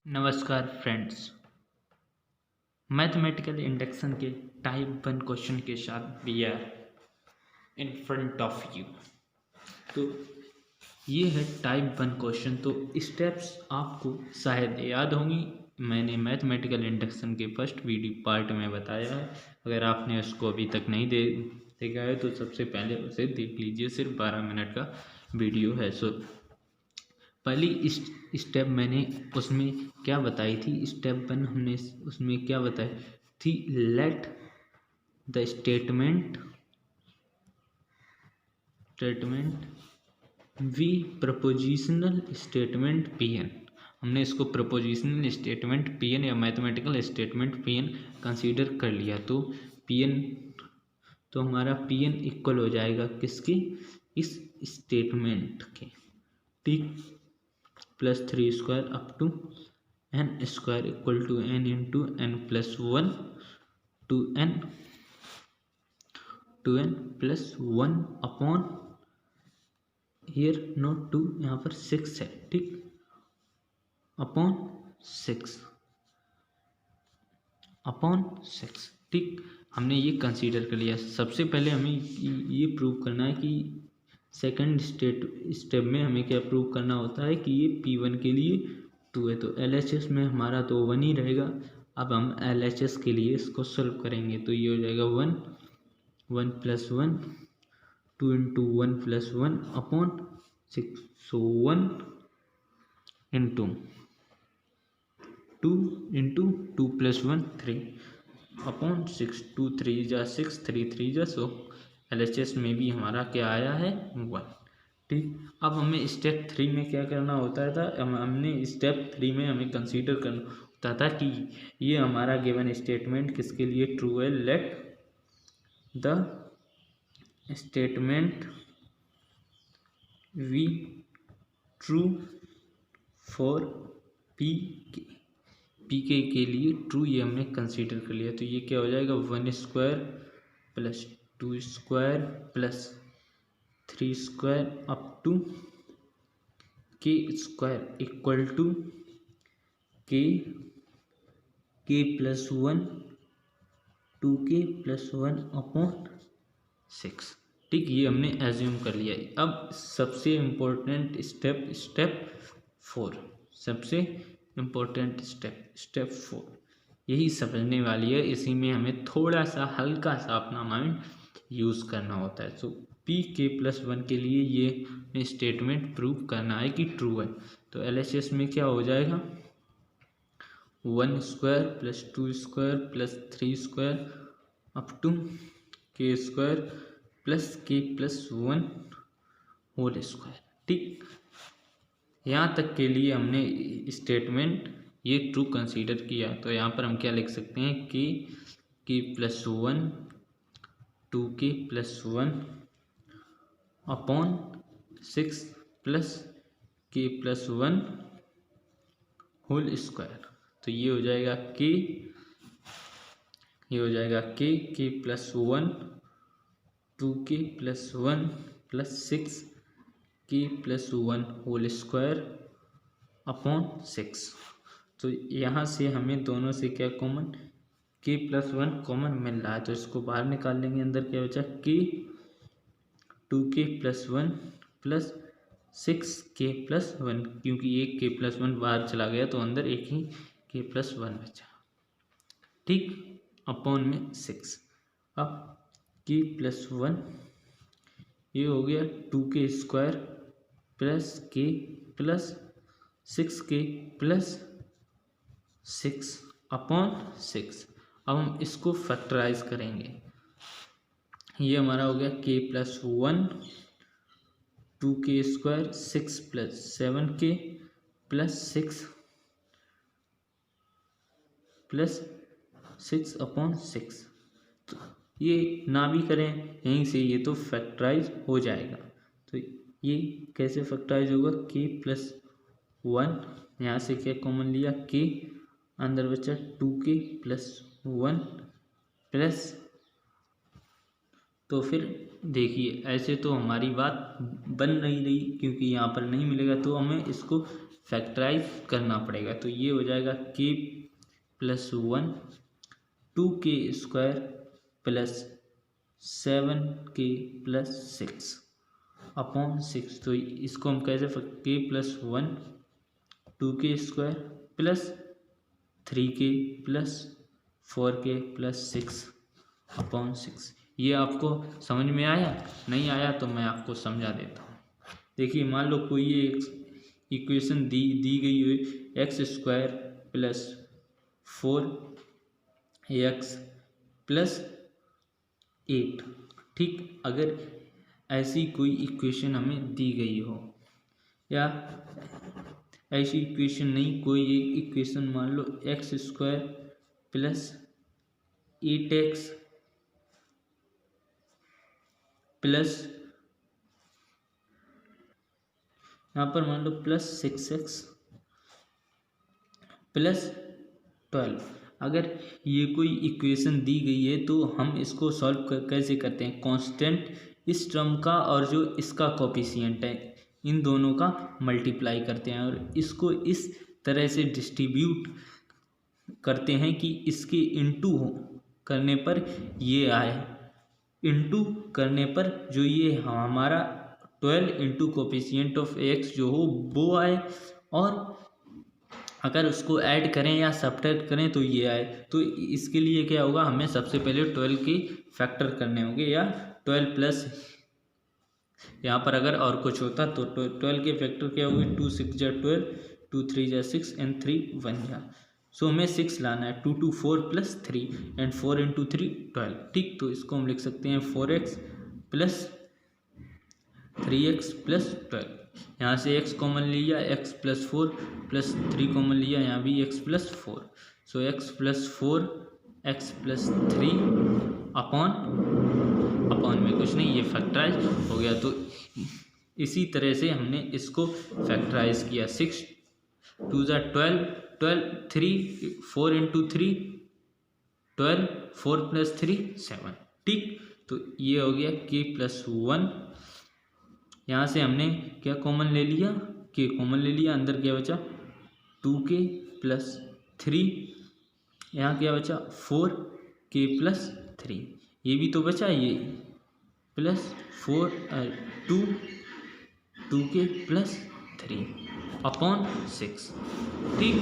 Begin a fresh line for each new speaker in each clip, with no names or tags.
नमस्कार friends. Mathematical induction के type 1 question के साथ we are in front of you. तो ये है टाइप 1 क्वेश्चन। तो स्टेप्स आपको शायद याद होंगी, मैंने मैथमेटिकल इंडक्शन के फर्स्ट वीडियो पार्ट में बताया है। अगर आपने उसको अभी तक नहीं देखा है तो सबसे पहले उसे देख लीजिए, सिर्फ 12 मिनट का वीडियो है। पहली स्टेप मैंने उसमें क्या बताई थी, स्टेप 1 हमने उसमें क्या बताई थी, let the statement be propositional statement P N. हमने इसको प्रपोजिशनल स्टेटमेंट पी एन या mathematical statement P N consider कर लिया। तो पी एन, तो हमारा पी एन इक्वल हो जाएगा किसके, इस स्टेटमेंट के, ठीक, plus 3 square up to N square equal to N into N plus 1 two N plus 1 upon here note 2, यहाँ पर 6 है, ठीक, अपॉन 6, ठीक। हमने ये कंसीडर कर लिया। सबसे पहले हमें ये प्रूव करना है कि सेकंड स्टेप में हमें क्या प्रूव करना होता है कि ये P1 के लिए 2 है। तो LHS में हमारा तो 1 ही रहेगा। अब हम LHS के लिए इसको सॉल्व करेंगे। तो ये हो जाएगा 1 प्लस 1 2 इंटू 1 प्लस 1 अपॉन 6। सो 1 इंटू 2 प्लस 1 3 अपॉन 6। 2 3 जा 6, 3 3 जा 100। LHS में भी हमारा क्या आया है, 1, ठीक। अब हमें स्टेप 3 में क्या करना होता था, हमने स्टेप 3 में हमें कंसीडर करना होता था कि ये हमारा गिवन स्टेटमेंट किसके लिए ट्रू है। Let the statement be true for P के लिए ट्रू, ये हमने कंसीडर कर लिया। तो ये क्या हो जाएगा, 1 square plus 2 square plus 3 square up to K square equal to K plus 1 2k plus 1 upon 6, ठीक। ये हमने एज्यूम कर लिया। अब सबसे इम्पोर्टेंट स्टेप 4, सबसे इम्पोर्टेंट स्टेप 4 यही समझने वाली है। इसी में हमें थोड़ा सा हल्का सा अपना माइंड यूज़ करना होता है। सो पी के प्लस 1 के लिए ये स्टेटमेंट प्रूव करना है कि ट्रू है। तो LHS में क्या हो जाएगा, 1 square plus 2 square plus 3 square up to K square plus K plus 1 whole square, ठीक। यहाँ तक के लिए हमने स्टेटमेंट ये ट्रू कंसीडर किया। तो यहाँ पर हम क्या लिख सकते हैं कि plus 1 2k plus 1 upon 6 plus K plus 1 whole square. तो ये हो जाएगा के प्लस 1 2k प्लस 1 प्लस 6 के प्लस 1 होल स्क्वायर अपॉन 6। तो यहाँ से हमें दोनों से क्या कॉमन, के प्लस 1 कॉमन मिल रहा है। तो इसको बाहर निकाल लेंगे। अंदर क्या बचा, के 2k plus 1 plus 6k plus 1, क्योंकि एक के प्लस 1 बाहर चला गया तो अंदर एक ही के प्लस 1 बचा, ठीक, अपॉन में 6। अब के प्लस 1 ये हो गया 2k square plus K plus 6k plus 6 upon 6। अब हम इसको फैक्टराइज करेंगे। ये हमारा हो गया k plus 1 2k square 6 plus 7k plus 6 upon 6। तो ये ना भी करें यहीं से, ये तो फैक्टराइज हो जाएगा। तो ये कैसे फैक्टराइज होगा, k प्लस 1, यहाँ से क्या कॉमन लिया, k, अंदर बचा 2k प्लस 1 प्लस। तो फिर देखिए ऐसे तो हमारी बात बन नहीं रही, क्योंकि यहाँ पर नहीं मिलेगा। तो हमें इसको फैक्टराइज करना पड़ेगा। तो ये हो जाएगा k plus 1 2k² plus 7k plus 6 upon 6। तो इसको हम कैसे k plus 1 2k² plus 3k plus 4k plus 6 upon 6। ये आपको समझ में आया? नहीं आया तो मैं आपको समझा देता हूँ। देखिए, मान लो कोई एक इक्वेशन दी गई है x² प्लस 4x प्लस 8। ठीक, अगर ऐसी कोई इक्वेशन हमें दी गई हो, या ऐसी इक्वेशन नहीं, कोई एक इक्वेशन मान लो x² प्लस 8x प्लस यहाँ पर मान लो प्लस 6x प्लस 12। अगर ये कोई इक्वेशन दी गई है तो हम इसको सॉल्व कैसे करते हैं? कांस्टेंट इस टर्म का और जो इसका कोफिशिएंट है इन दोनों का मल्टीप्लाई करते हैं और इसको इस तरह से डिस्ट्रीब्यूट करते हैं कि इसके इनटू करने पर ये आए, इनटू करने पर जो ये हमारा 12 इंटू कोफिशिएंट ऑफ x जो हो वो आए, और अगर उसको ऐड करें या सब्ट्रैक्ट करें तो ये आए। तो इसके लिए क्या होगा, हमें सबसे पहले 12 के फैक्टर करने होंगे, या 12 प्लस यहाँ पर अगर और कुछ होता तो 12 के फैक्टर क्या होंगे, 2 6 जा 12, 2 3 जा 6 एंड 3 1 जा। सो हमें 6 लाना है, 2 2 4 प्लस 3 एंड 4 इंटू 3 12। ठीक, तो इसको हम लिख सकते हैं 4x प्लस 3x प्लस 12। यहाँ से x कॉमन लिया, x प्लस 4 प्लस 3 कॉमन लिया, यहाँ भी x प्लस 4। सो x plus 4 x plus 3 upon में कुछ नहीं, ये फैक्टराइज हो गया। तो इसी तरह से हमने इसको फैक्टराइज किया। 6 2 जा 12, 12 3 4 इंटू 3 12, 4 प्लस 3 7। ठीक, तो ये हो गया k प्लस 1। यहाँ से हमने क्या कॉमन ले लिया, k कॉमन ले लिया, अंदर क्या बचा 2k प्लस 3, यहाँ क्या बचा 4k प्लस 3, ये भी तो बचा, ये प्लस 2k प्लस 3 अपॉन 6। ठीक,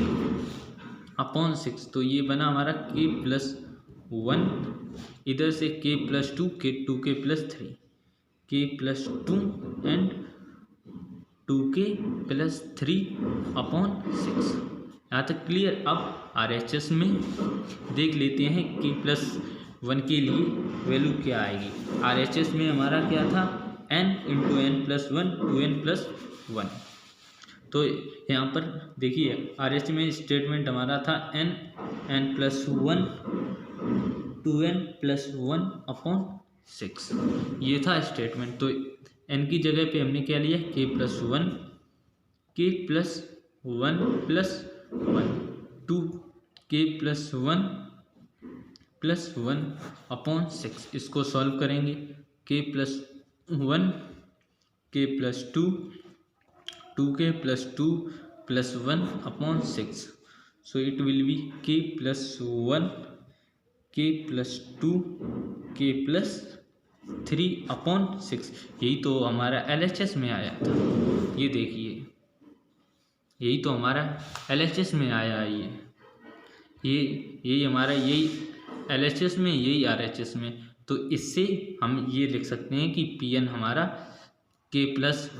अपॉन 6। तो ये बना हमारा k प्लस 1, इधर से k plus 2 2k plus 3, k plus 2 and 2k plus 3 upon 6। यहाँ तक क्लियर? अब RHS में देख लेते हैं k प्लस 1 के लिए वैल्यू क्या आएगी। RHS में हमारा क्या था, n into n plus 1 2n plus 1। तो यहाँ पर देखिए RHS में स्टेटमेंट हमारा था n plus 1 2n plus 1 upon 6, ये था स्टेटमेंट। तो n की जगह पे हमने क्या लिया, k plus 1 plus 1 2 k plus 1 plus 1 upon 6। इसको सॉल्व करेंगे, k plus 1 k plus 2 2k plus 2 plus 1 upon 6। So it will B k plus 1 k plus 2 k plus 3 upon 6। यही तो हमारा LHS में आया था, ये देखिए यही तो हमारा LHS में आया है। यही हमारा, यही LHS में, यही RHS में। तो इससे हम ये लिख सकते हैं कि Pn हमारा k प्लस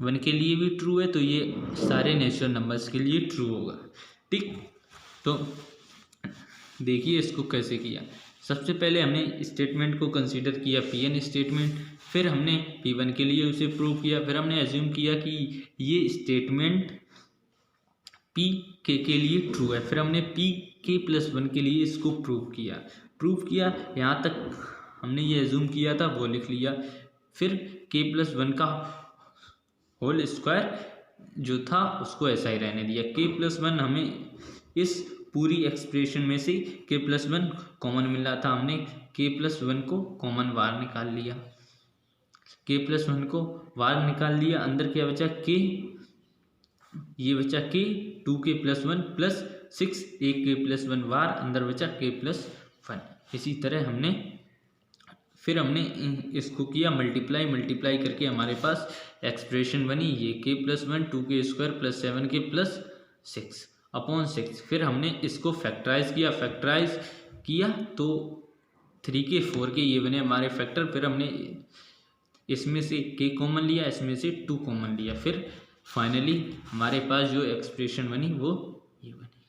1 के लिए भी ट्रू है, तो ये सारे नेचुरल नंबर्स के लिए ट्रू होगा। ठीक, तो देखिए इसको कैसे किया। सबसे पहले हमने स्टेटमेंट को कंसीडर किया Pn स्टेटमेंट, फिर हमने P1 के लिए उसे प्रूव किया, फिर हमने एज्यूम किया कि ये स्टेटमेंट Pk के लिए ट्रू है, फिर हमने Pk प्लस 1 के लिए इसको प्रूव किया। यहाँ तक हमने ये एज्यूम किया था वो लिख लिया, फिर k प्लस 1 का होल स्क्वायर जो था उसको ऐसा ही रहने दिया। k प्लस 1 हमें इस पूरी एक्सप्रेशन में से k प्लस 1 कॉमन मिला था, हमने k प्लस 1 को कॉमन बाहर निकाल लिया, k प्लस 1 को बाहर निकाल लिया, अंदर क्या बचा k ये बचा k 2k + 1 + 6 1k + 1 बार अंदर बचा k + 1। इसी तरह फिर हमने इसको किया मल्टीप्लाई करके हमारे पास एक्सप्रेशन बनी ये k + 1 2k² + 7k + 6/6। फिर हमने इसको फैक्टराइज किया तो 3k 4k ये बने हमारे फैक्टर। फिर हमने इसमें से k कॉमन लिया, इसमें से 2 कॉमन लिया, फिर फाइनली हमारे पास जो एक्सप्रेशन बनी वो ये बनी।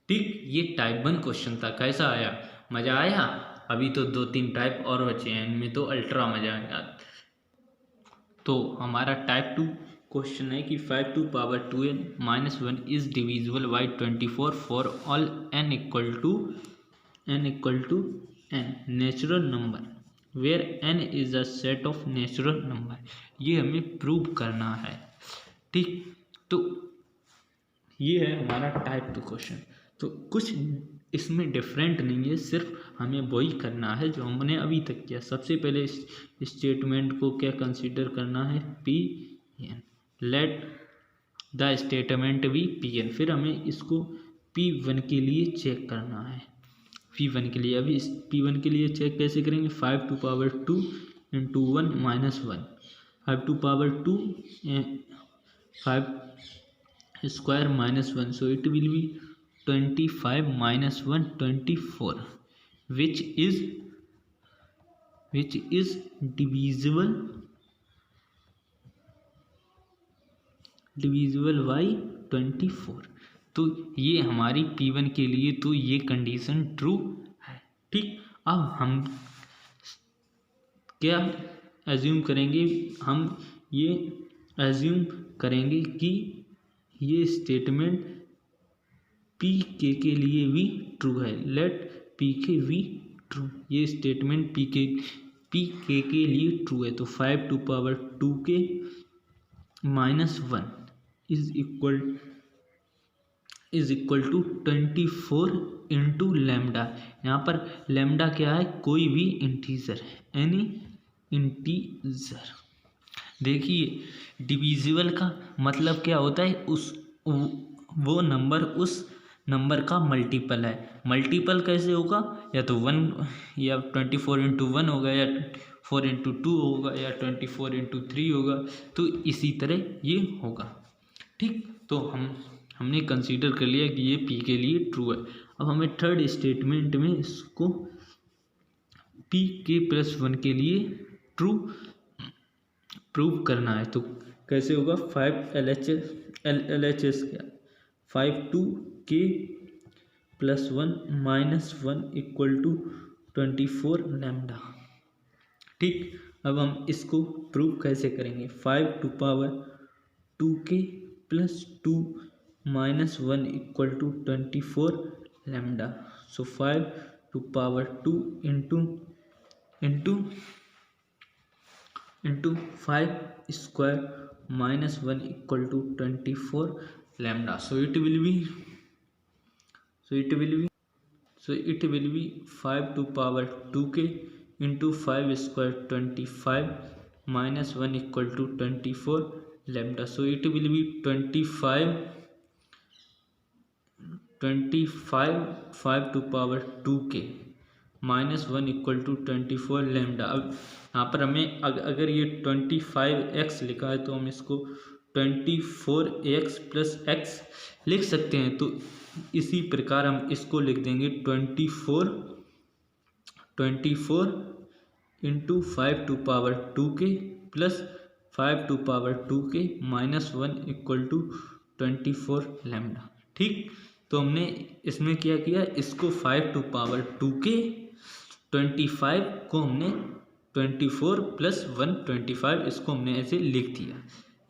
ठीक, ये टाइप 1 क्वेश्चन था। कैसा आया? मज़ा आया? अभी तो 2-3 टाइप और बचे हैं, इनमें तो अल्ट्रा मज़ा आएगा। तो हमारा टाइप 2 क्वेश्चन है कि 5 to power 2n - 1 is divisible by 24 for all n equal to n natural number where n is a set of natural number. ये हमें प्रूव करना है। ठीक, तो ये है हमारा टाइप 2 क्वेश्चन। तो कुछ इसमें डिफरेंट नहीं है, सिर्फ हमें वही करना है जो हमने अभी तक किया। सबसे पहले इस स्टेटमेंट को क्या कंसीडर करना है? Pn, let the statement be Pn। फिर हमें इसको P1 के लिए चेक करना है। P1 के लिए, अभी इस P1 के लिए चेक कैसे करेंगे? 5 to power 2 into 1 minus 1, 5 to power 2 5 square minus 1, so it will be 25 minus 1 24, which is divisible by 24। तो ये हमारी P1 के लिए तो ये कंडीशन ट्रू है। ठीक, अब हम क्या एज्यूम करेंगे? हम ये एज्यूम करेंगे कि ये स्टेटमेंट Pk के लिए भी ट्रू है। लेट Pk भी ट्रू, ये स्टेटमेंट Pk के लिए ट्रू है। तो 5 to power 2k minus 1 is equal to 24 into lambda. यहाँ पर लैम्डा क्या है? कोई भी इंटीजर है, एनी इंटीजर। देखिए, डिविजिबल का मतलब क्या होता है? वो नंबर उस नंबर का मल्टीपल है। मल्टीपल कैसे होगा? या तो 1 या 24 into 1 होगा, या 4 into 2 होगा, या 24 into 3 होगा। तो इसी तरह ये होगा। ठीक, तो हमने कंसीडर कर लिया कि ये P के लिए ट्रू है। अब हमें थर्ड स्टेटमेंट में इसको Pk + 1 के लिए ट्रू प्रूव करना है। तो कैसे होगा? 5 LHS क्या? 5 to k + 1 minus 1 equal to 24 lambda. ठीक, अब हम इसको प्रूव कैसे करेंगे? 5 to power 2k + 2 minus 1 equal to 24 lambda. So 5 to power 2 into 5 square minus 1 equal to 24 lambda. So it will be 5 to power 2k into 5 square 25 minus 1 equal to 24 lambda. So it will be 25 5 to power 2k minus 1 equal to 24 lambda. अब यहाँ पर हमें अगर ये 25x लिखा है तो हम इसको 24x + x लिख सकते हैं। तो इसी प्रकार हम इसको लिख देंगे 24 into 5 to power 2k plus 5 to power 2k minus 1 equal to 24 lambda. ठीक, तो हमने इसमें क्या किया? इसको 5 to power 2k 25 को हमने 24 + 1 25 इसको हमने ऐसे लिख दिया।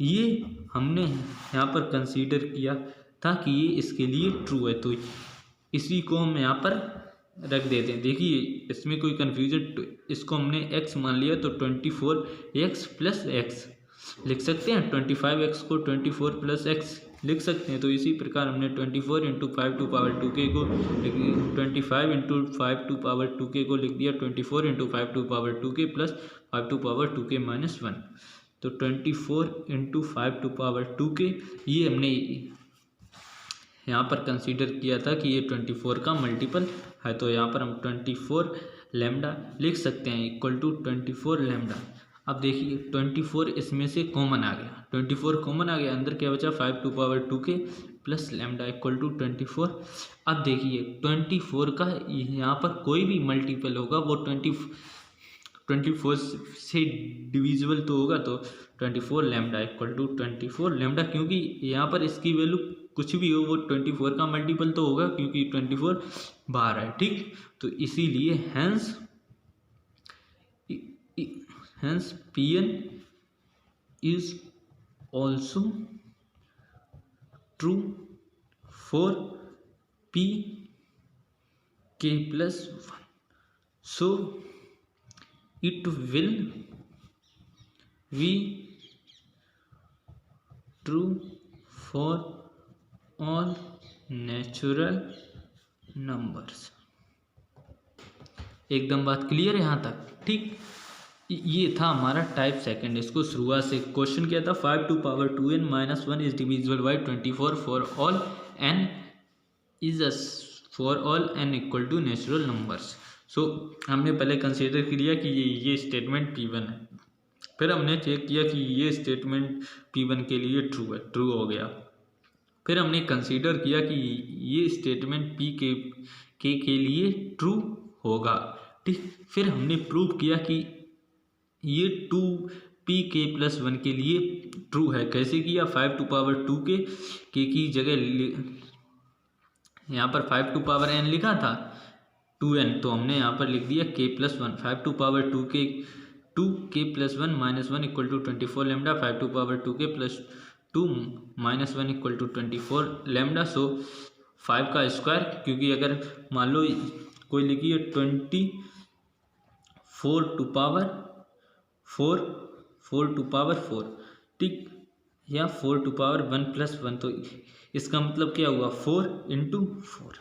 ये हमने यहाँ पर कंसीडर किया था कि ये इसके लिए ट्रू है, तो इसी को हम यहाँ पर रख देते हैं। देखिए, इसमें कोई कन्फ्यूजन, इसको हमने x मान लिया तो 24x + x लिख सकते हैं। 25x को 24 + x लिख सकते हैं। तो इसी प्रकार हमने 24 into 5 to power 2k को 25 into 5 to power 2k को लिख दिया 24 into 5 to power 2k plus 5 to power 2k minus 1। तो 24 into 5 to power 2k ये हमने यहाँ पर कंसीडर किया था कि ये 24 का मल्टीपल है, तो यहाँ पर हम 24 लैम्डा लिख सकते हैं इक्वल टू 24 लैम्डा। अब देखिए 24 इसमें से कॉमन आ गया, 24 कॉमन आ गया, अंदर क्या बचा 5 टू पावर 2 के प्लस लैम्डा इक्वल टू 24। अब देखिए 24 का यहाँ पर कोई भी मल्टीपल होगा वो 24 से डिविजिबल तो होगा, तो 24 लैम्डा इक्वल टू 24 लैम्डा, क्योंकि यहाँ पर इसकी वैल्यू कुछ भी हो वो 24 का मल्टीपल तो होगा क्योंकि 24 बाहर है। ठीक, तो इसीलिए hence Pn is also true for p k plus 1, so it will be true for all natural numbers। एकदम बात क्लियर है यहाँ तक? ठीक, ये था हमारा टाइप सेकंड। इसको शुरुआत से क्वेश्चन क्या था, 5 to power 2n minus 1 is divisible by 24 for all n is for all n equal to natural numbers. So हमने पहले कंसीडर किया कि ये स्टेटमेंट P1 है, फिर हमने चेक किया कि ये स्टेटमेंट P1 के लिए ट्रू है, ट्रू हो गया। फिर हमने कंसीडर किया कि ये स्टेटमेंट P के लिए ट्रू होगा। ठीक, फिर हमने प्रूव किया कि ये 2pk प्लस 1 के लिए ट्रू है। कैसे किया, 5 टू पावर 2 के की जगह यहाँ पर 5 टू पावर n लिखा था 2n, तो हमने यहाँ पर लिख दिया k plus 1। 5 to power 2k plus 1 minus 1 equal to 24 lambda, 5 to power 2k plus 2 minus 1 equal to 24 lambda. So 5 का स्क्वायर, क्योंकि अगर मान लो कोई लिखिए 24 टू पावर 4, ठीक, या 4 टू पावर 1 प्लस 1, तो इसका मतलब क्या हुआ 4 इंटू 4।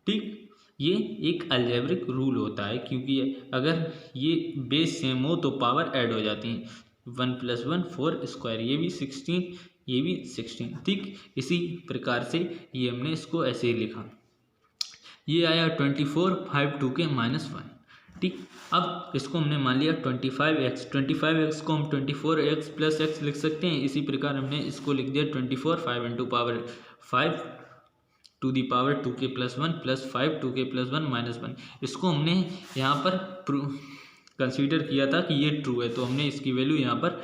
ठीक, ये एक अलजेब्रिक रूल होता है, क्योंकि अगर ये बेस सेम हो तो पावर ऐड हो जाती हैं। 1 प्लस 1 4 स्क्वायर, ये भी 16, ये भी 16। ठीक, इसी प्रकार से ये हमने इसको ऐसे ही लिखा। ये आया 24 5 2 के माइनस 1। ठीक, अब इसको हमने मान लिया 25x को हम 24x प्लस x लिख सकते हैं। इसी प्रकार हमने इसको लिख दिया 24 5 into power 5 to the power 2k plus 1 plus 5 2k plus 1 minus 1। इसको हमने यहाँ पर कंसीडर किया था कि ये ट्रू है, तो हमने इसकी वैल्यू यहाँ पर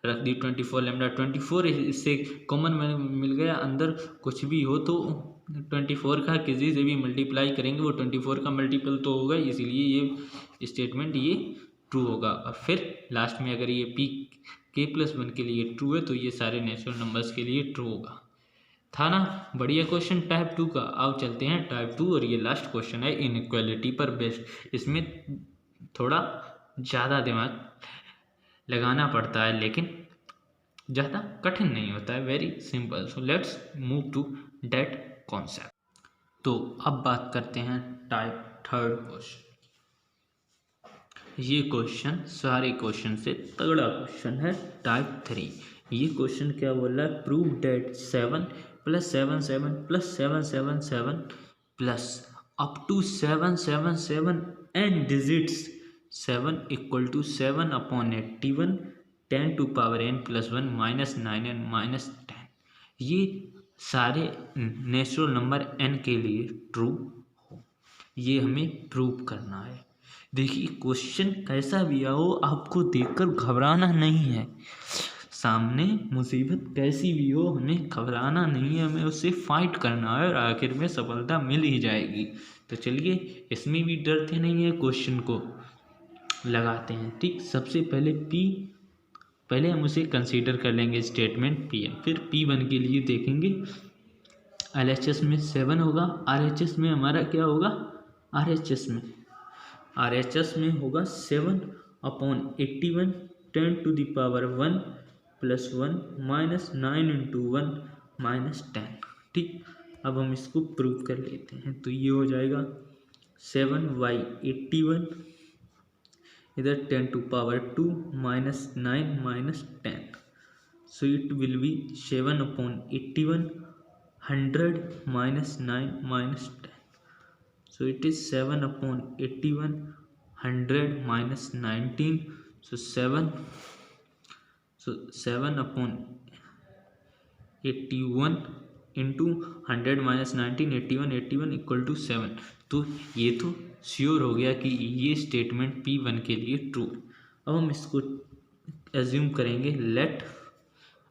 रख दी 24 लैम्डा। 24 इससे कॉमन में मिल गया, अंदर कुछ भी हो तो 24 का किसी से भी मल्टीप्लाई करेंगे वो 24 का मल्टीपल तो होगा, इसीलिए ये स्टेटमेंट ये ट्रू होगा। और फिर लास्ट में अगर ये पी के प्लस 1 के लिए ट्रू है तो ये सारे नेचुरल नंबर्स के लिए ट्रू होगा। था ना बढ़िया क्वेश्चन टाइप 2 का। अब चलते हैं टाइप 2, और ये लास्ट क्वेश्चन है इनइक्वालिटी पर बेस्ड। इसमें थोड़ा ज़्यादा दिमाग लगाना पड़ता है, लेकिन ज़्यादा कठिन नहीं होता है, very simple. So let's move to that concept. तो अब बात करते हैं टाइप थर्ड क्वेश्चन। ये क्वेश्चन सारे क्वेश्चन से तगड़ा क्वेश्चन है, टाइप 3। ये क्वेश्चन क्या बोल रहा है, prove that 7 plus 7 7 plus 7 7 7 plus up to 7 7 7 and digits 7 equal to 7 upon 81 10 to power n plus 1 minus 9n minus 10। ये सारे नेचुरल नंबर n के लिए ट्रू हो, ये हमें प्रूव करना है। देखिए क्वेश्चन कैसा भी आओ आपको देखकर घबराना नहीं है, सामने मुसीबत कैसी भी हो हमें घबराना नहीं है, हमें उससे फाइट करना है और आखिर में सफलता मिल ही जाएगी। तो चलिए इसमें भी डरते नहीं है, क्वेश्चन को लगाते हैं। ठीक, सबसे पहले हम उसे कंसीडर कर लेंगे स्टेटमेंट Pn, फिर P1 के लिए देखेंगे। LHS में 7 होगा, RHS में हमारा क्या होगा, RHS में होगा 7 upon 81 10 to the power 1 plus 1 minus 9 into 1 minus 10। ठीक, अब हम इसको प्रूव कर लेते हैं। तो ये हो जाएगा 7/81 इधर 10 to power 2 minus 9 minus 10। So it will be 7 upon 81 100 minus 9 minus 10. So it is 7 upon 81. 100 minus 19. So 7 upon 81 into 100 minus 19, 81 equal to 7. तो ये तो श्योर हो गया कि ये स्टेटमेंट P1 के लिए ट्रू है. अब हम इसको एज्यूम करेंगे लेट.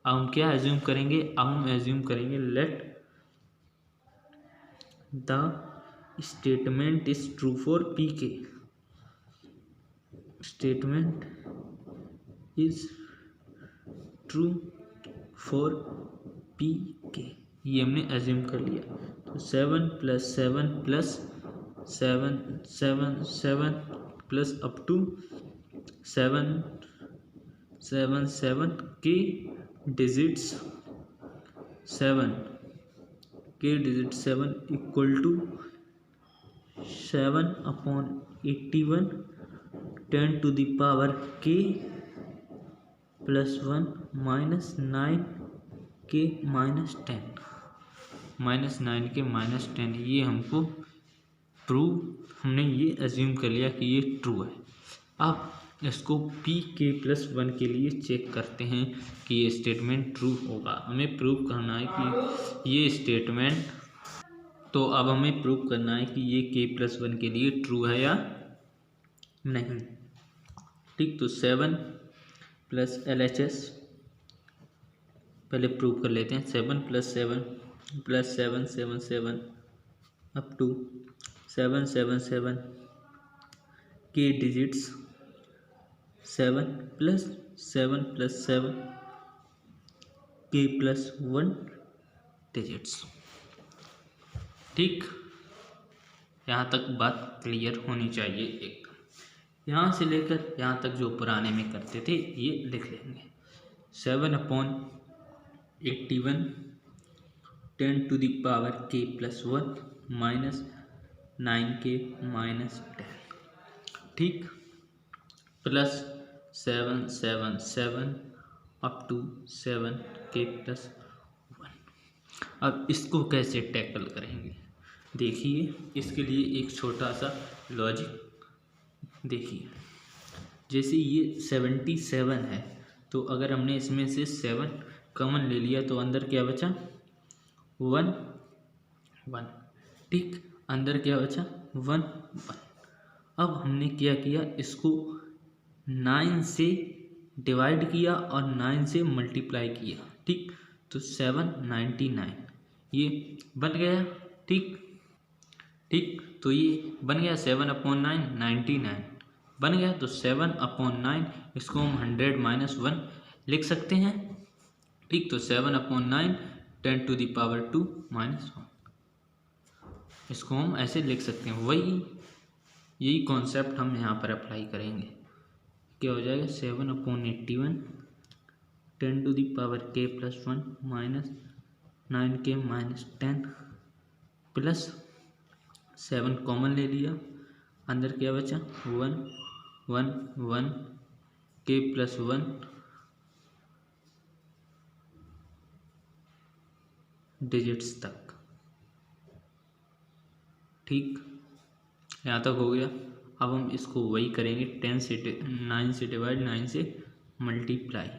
अब हम क्या एज्यूम करेंगे? अब हम एज्यूम करेंगे let the statement is true for Pk. Statement is true for Pk. ये हमने एज्यूम कर लिया. तो 7 plus 7 plus 7 7 7 plus up to 7 7 7 K digits 7 equal to 7 upon 81 10 to the power k plus 1 minus 9 के माइनस 10 माइनस 9 के minus 10. ये हमको हमने ये एज्यूम कर लिया कि ये ट्रू है. अब इसको Pk प्लस 1 के लिए चेक करते हैं कि ये स्टेटमेंट ट्रू होगा. हमें प्रूव करना है कि ये स्टेटमेंट. तो अब हमें प्रूव करना है कि ये k प्लस 1 के लिए ट्रू है या नहीं. ठीक. तो 7 प्लस LHS पहले प्रूव कर लेते हैं. 7 plus 7 plus 7 7 7 up to 7 7 7 K digits 7 plus 7 plus 7 के प्लस 1 डिजिट्स. ठीक. यहाँ तक बात क्लियर होनी चाहिए एकदम. यहाँ से लेकर यहाँ तक जो पुराने में करते थे ये लिख लेंगे. 7 upon 81 10 to the power k plus 1 minus 9k minus 10. ठीक. Plus 7 7 7 up to 7k plus 1. अब इसको कैसे टैकल करेंगे देखिए. इसके लिए एक छोटा सा लॉजिक देखिए. जैसे ये 77 है तो अगर हमने इसमें से 7 कॉमन ले लिया तो अंदर क्या बचा 1 1. ठीक. अंदर क्या बचा 1 1. अब हमने क्या किया इसको 9 से डिवाइड किया और 9 से मल्टीप्लाई किया. ठीक. तो 799 ये बन गया. ठीक. ठीक. तो ये बन गया 7 अपॉन 9 99 बन गया. तो 7 अपॉन 9 इसको हम 100 माइनस 1 लिख सकते हैं. ठीक. तो 7 upon 9 10 to the power 2 minus 1 इसको हम ऐसे लिख सकते हैं. यही कॉन्सेप्ट हम यहाँ पर अप्लाई करेंगे. क्या हो जाएगा 7 upon 81 10 to the power k plus 1 minus 9k minus 10 plus 7 common ले लिया. अंदर क्या बचा 1 1 1 k प्लस 1 डिजिट्स तक. ठीक. यहाँ तक हो गया. अब हम इसको वही करेंगे 10 से 9 से डिवाइड 9 से multiply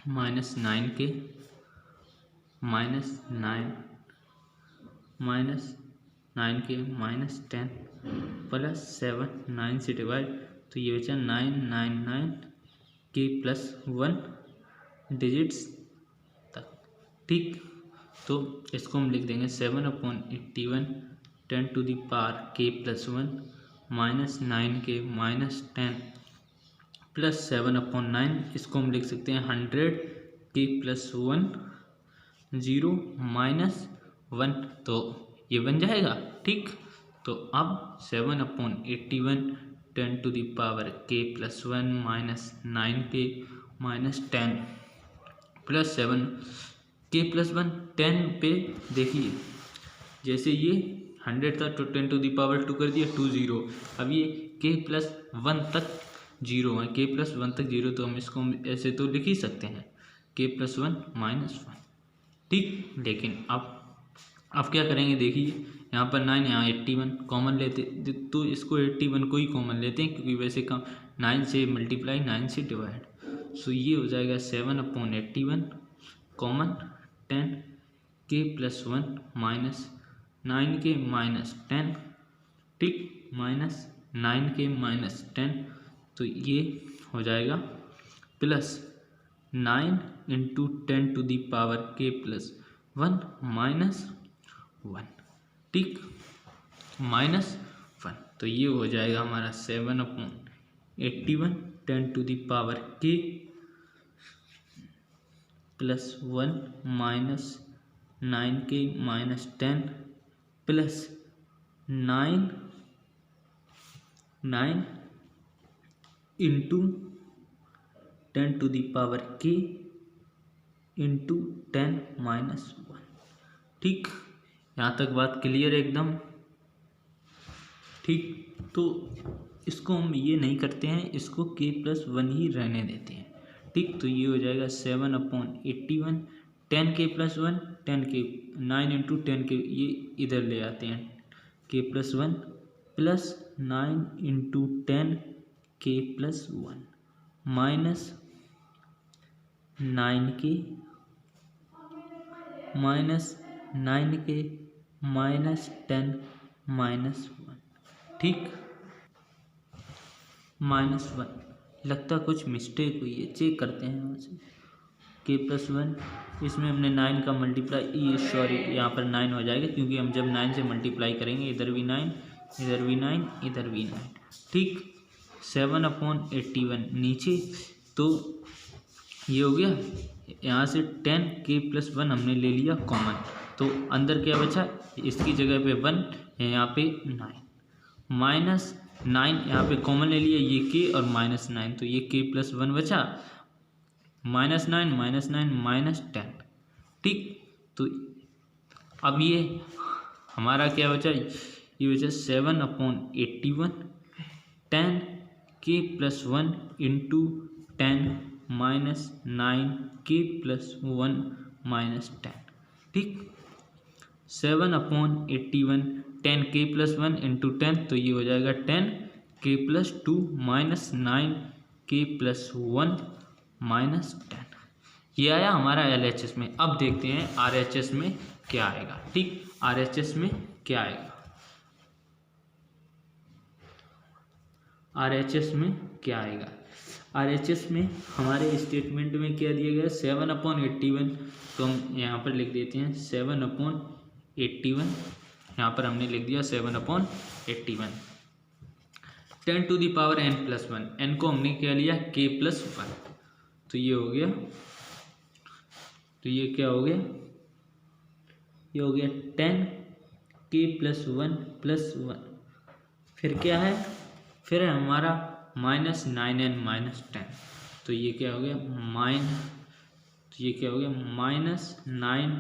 minus 9k minus 9k minus 10 plus 7 9 से डिवाइड तो ये बचा 999k प्लस 1 डिजिट्स तक. ठीक. तो इसको हम लिख देंगे 7 upon 81 10 to the power k plus 1 minus 9k minus 10 plus 7 upon 9 इसको हम लिख सकते हैं 100k प्लस 1 0 माइनस 1. तो ये बन जाएगा. ठीक. तो अब 7 upon 81 10 to the power k plus 1 minus 9k minus 10 plus 7 k plus 1 10 पे देखिए जैसे ये 100 था तो 10 टू द पावर 2 कर दिया 2 0. अब ये k प्लस 1 तक 0 है. k प्लस 1 तक 0 तो हम इसको ऐसे तो लिख ही सकते हैं k प्लस 1 माइनस 1. ठीक। लेकिन अब क्या करेंगे, देखिए यहाँ पर 9, यहाँ 81 कॉमन लेते, तो इसको 81 को ही कॉमन लेते हैं, क्योंकि वैसे कम 9 से मल्टीप्लाई 9 से डिवाइड। सो ये हो जाएगा 7/81 कॉमन 10 के प्लस 1 माइनस 9 के माइनस 10, ठीक, माइनस 9 के माइनस 10, तो ये हो जाएगा plus 9 into 10 to the power के प्लस 1 माइनस 1, ठीक, माइनस 1। तो ये हो जाएगा हमारा 7/81 10 टू दी पावर के प्लस 1 माइनस 9 के minus 10 plus 9 into 10 to the power k into 10 minus 1, ठीक। यहाँ तक बात क्लियर है एकदम, ठीक। तो इसको हम ये नहीं करते हैं, इसको के प्लस 1 ही रहने देते हैं, ठीक। तो ये हो जाएगा 7/81 10 के प्लस 1 10 के 9 इंटू 10 के, ये इधर ले आते हैं, के प्लस 1 प्लस 9 इंटू 10 के प्लस 1 माइनस 9 के माइनस 9 के माइनस 10 माइनस 1, ठीक, माइनस 1। लगता कुछ मिस्टेक हुई है, चेक करते हैं यहाँ से। के प्लस 1, इसमें हमने 9 का मल्टीप्लाई, ये सॉरी यहाँ पर 9 हो जाएगा, क्योंकि हम जब 9 से मल्टीप्लाई करेंगे, इधर भी 9 इधर भी 9 इधर भी 9, ठीक। 7/81 नीचे, तो ये हो गया। यहाँ से 10 के प्लस 1 हमने ले लिया कॉमन, तो अंदर क्या बचा, इसकी जगह पे 1 यहाँ पे 9 माइनस 9 यहाँ पे कॉमन ले लिया, ये के और माइनस 9, तो ये के प्लस 1 बचा, माइनस 9 माइनस 10, ठीक। तो अब ये हमारा क्या बचा, ये बचा 7/81 10 के प्लस 1 इंटू 10 माइनस 9 के प्लस 1 माइनस 10, ठीक। 7/81 10 के प्लस 1 इंटू 10, तो ये हो जाएगा 10 के प्लस 2 माइनस 9 के प्लस 1 माइनस 10। ये आया हमारा LHS में। अब देखते हैं RHS में क्या आएगा, ठीक। RHS में क्या आएगा, RHS में क्या आएगा, RHS में हमारे स्टेटमेंट में क्या दिया गया, 7/81, तो हम यहाँ पर लिख देते हैं 7/81, यहाँ पर हमने लिख दिया 7/81 10 to the power n plus 1, n को हमने क्या लिया, k प्लस 1, तो ये हो गया, तो ये क्या हो गया, ये हो गया 10 k प्लस 1 प्लस 1, फिर क्या है, फिर है हमारा माइनस 9n माइनस 10, तो ये क्या हो गया, तो ये क्या हो गया, माइनस 9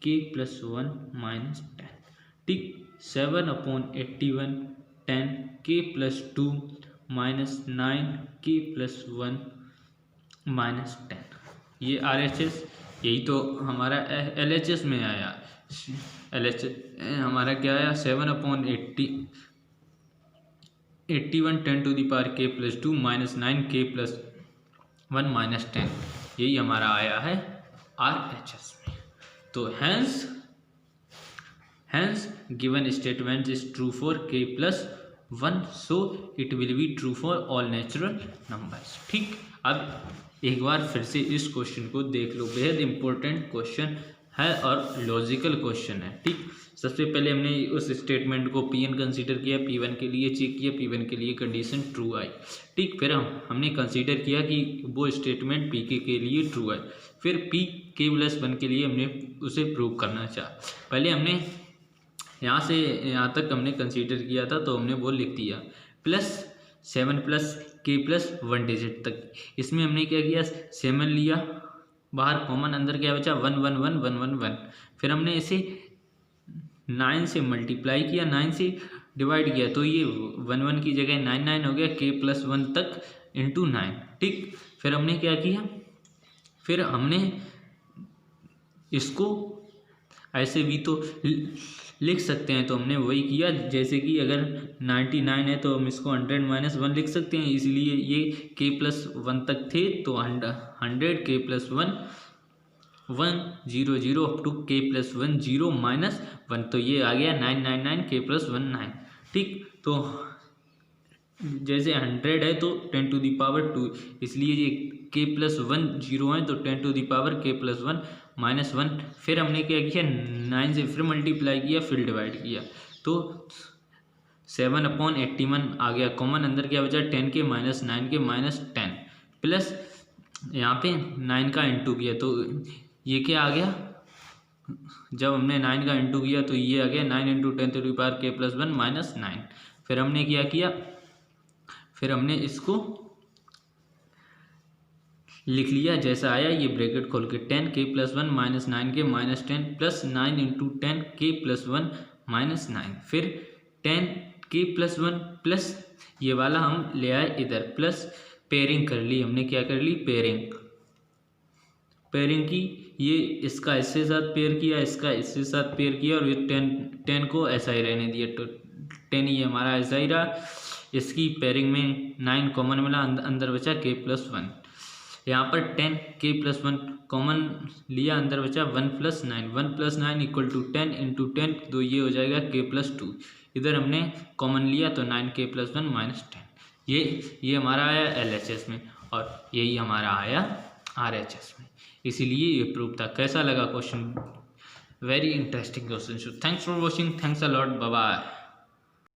k प्लस 1 माइनस 10, ठीक। 7/81 10 k plus 2 minus 9 k plus 1 minus 10, ये RHS, यही तो हमारा LHS में आया। LHS हमारा क्या आया, 7/81 10 to the power k plus 2 minus 9 k plus 1 minus 10, यही हमारा आया है RHS में। तो hence given statement is true for k plus 1, so it will be true for all natural numbers, ठीक। अब एक बार फिर से इस क्वेश्चन को देख लो, बेहद इंपॉर्टेंट क्वेश्चन है और लॉजिकल क्वेश्चन है, ठीक। सबसे पहले हमने उस स्टेटमेंट को Pn कंसीडर किया, P1 के लिए चेक किया, P1 के लिए कंडीशन ट्रू आई, ठीक। फिर हमने कंसीडर किया कि वो स्टेटमेंट Pk के लिए ट्रू है, फिर Pk प्लस 1 के लिए हमने उसे प्रूव करना चाहा। पहले हमने यहाँ से यहाँ तक हमने कंसीडर किया था, तो हमने वो लिख दिया plus 7 plus k plus 1 digit तक। इसमें हमने क्या किया, 7 लिया, बाहर कॉमन, अंदर क्या बचा, 1 1 1 1 1 1, फिर हमने इसे 9 से मल्टीप्लाई किया, 9 से डिवाइड किया, तो ये 1 1 की जगह 9 9 हो गया, k प्लस 1 तक इंटू 9, ठीक। फिर हमने क्या किया, फिर हमने इसको ऐसे भी तो लिख सकते हैं, तो हमने वही किया। जैसे कि अगर 99 है तो हम इसको 100 - 1 लिख सकते हैं, इसलिए ये k+1 तक थे तो 100 k+1 100 अप टू k+1 0 - 1, तो ये आ गया 999 k+1 9। ठीक, तो जैसे 100 है तो 10⁻², इसलिए ये k+1 0 है तो 10⁻k+1 -1। फिर हमने क्या किया, 9 से फिर मल्टीप्लाई किया, फिर डिवाइड किया, तो 7/81 आ गया कॉमन। अंदर क्या बचा, 10 के -9 के -10 प्लस यहाँ पे 9 का इंटू किया, तो ये क्या आ गया, जब हमने 9 का इंटू किया तो ये आ गया 9 × 10⁻k+1 -9। फिर हमने क्या किया, फिर हमने इसको लिख लिया जैसा आया, ये ब्रैकेट खोल के 10 k+1 -9 के -10 प्लस 9 × 10 k+1 -9, फिर 10 k+1 प्लस ये वाला हम ले आए इधर, प्लस पेयरिंग कर ली हमने, क्या कर ली, पेयरिंग की, ये इसका इसके साथ पेयर किया, इसका इसके साथ पेयर किया, और ये 10 को ऐसा ही रहने दिया, तो 10 ये हमारा ऐसा ही रहा। इसकी पेयरिंग में 9 कॉमन मिला, अंदर बचा k+1, यहाँ पर 10 k+1 कॉमन लिया, अंदर बचा 1 + 9, 1 + 9 = 10 × 10, तो ये हो जाएगा k+2। इधर हमने कॉमन लिया तो 9k+1 -10। ये हमारा आया LHS में, और यही हमारा आया RHS में, इसीलिए ये प्रूफ था। कैसा लगा question, very interesting question. So thanks for watching, thanks a lot, bye bye.